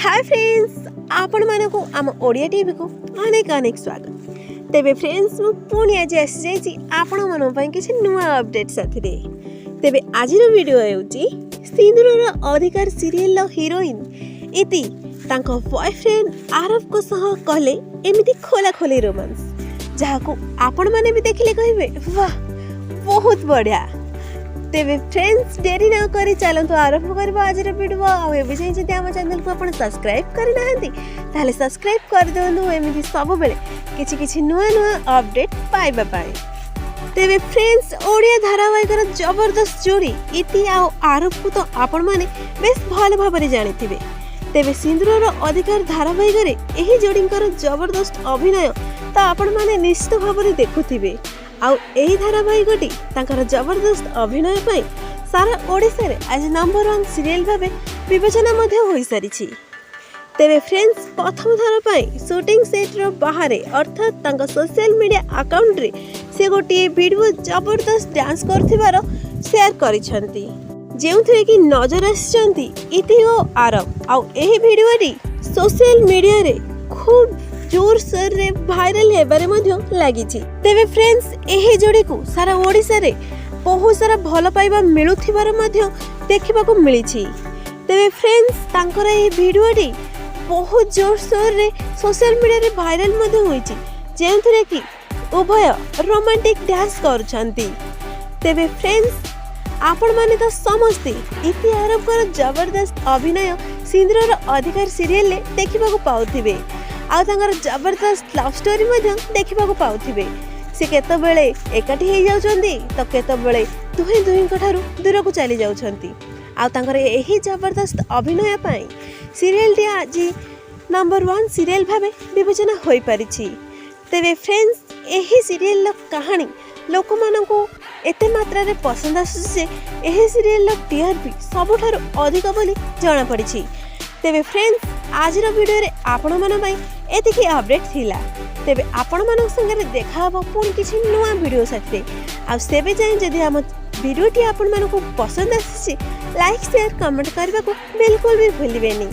Hi friends, आपण मानकु आम Odia TV को अनेक अनेक स्वागत। तेबे फ्रेंड्स मु पुणी आज आसी जाइछि आपण मन पई किछि नुवा अपडेट साथी। तेबे आजिर वीडियो हेउछि सिंदूरर अधिकार सीरियल लो हीरोइन इति तांको बॉयफ्रेंड आरव को सह कहले एमिति खोला खोली रोमांस, जहाको आपण माने भी देखिले कहिबे वाह बहुत बढ़िया। तेबे फ्रेंड्स देरी न करी चलंतु आरंभ करबा आजिर वीडियो। आ एबे जे जदि हम चैनल को आपण सब्सक्राइब करि नाहंती ताले सब्सक्राइब कर देंतु, एमिति सब बेले किछि किछि नुआ नुआ अपडेट पाइबा पाए। तेबे फ्रेंड्स ओडिया धारावाहिकर जबरदस्त जोड़ी इति आ आरव को तो आपण माने बेस भल भाबरे जानिथिबे। तेबे सिंदूरर अधिकार धारावाहिकर एही जोड़ींकर जबरदस्त अभिनय तो आपण माने निश्चित भाबरे देखुथिबे। आउ एही धारावाहिकटी तांकर जबरदस्त अभिनय पई सारा ओडिसा रे आज नंबर 1 सीरियल भाबे विवेचना मध्ये होई सारिछि। तेबे फ्रेंड्स प्रथम थर पई शूटिंग सेट रो बाहरे अर्थात तांका सोशल मीडिया अकाउंट रे से गोटी वीडियो जबरदस्त डांस करथिबार शेयर करिसंती, जेउथरे कि नजर आछंती इति ओ आरव। आउ एही वीडियोटी सोशल मीडिया रे खूब जोर सोर रे वायरल हेबारे मध्ये लागिछि। तेबे फ्रेंड्स एही जोड़ी को सारा ओडिसा रे बहुत सारा भल पाइबा मिलुथिबार मध्ये देखिबा को मिलिछि। तेबे फ्रेंड्स तांकर एही वीडियोटी बहुत जोर सोर रे सोशल मीडिया रे वायरल मध्ये होइछि, जेउथरे कि उभय रोमांटिक डांस करूछंती। तेबे फ्रेंड्स आपण माने तो समझते इति आरव कर जबरदस्त अभिनय सिंदूरर अधिकार सीरियल ले देखिबा को पाउथिबे। आ तांकर जबरदस्त लव स्टोरी मध्ये देखिबा को पाउथिबे। से केतबेले एकाठी हे जाउछंती तो केतबेले दुहे दुहिंक ठारू दूर को चली जाउछंती। आ तांकर एही जबरदस्त अभिनय पई सीरियल टी आज नंबर 1 सीरियल भाबे विवेचना होई परिछि। तेबे फ्रेंड्स एही सीरियल लो कहानी लोक मानकु एते मात्रा रे पसंद आसुछि जे एही सीरियल लो टीआरपी सबठारो अधिक बोली जाना पड़िछि। तेबे फ्रेंड्स आजिर वीडियो रे आपण मन पई एतिकी अपडेट थिला। तेबे आपण मन संगे देखा हबो पुन किछि नुवा वीडियो साथे। आ सेबे जाय जदि हम वीडियोटी आपण मन को पसंद आसी लाइक शेयर कमेंट करबा को बिल्कुल भी भूलिबेनी।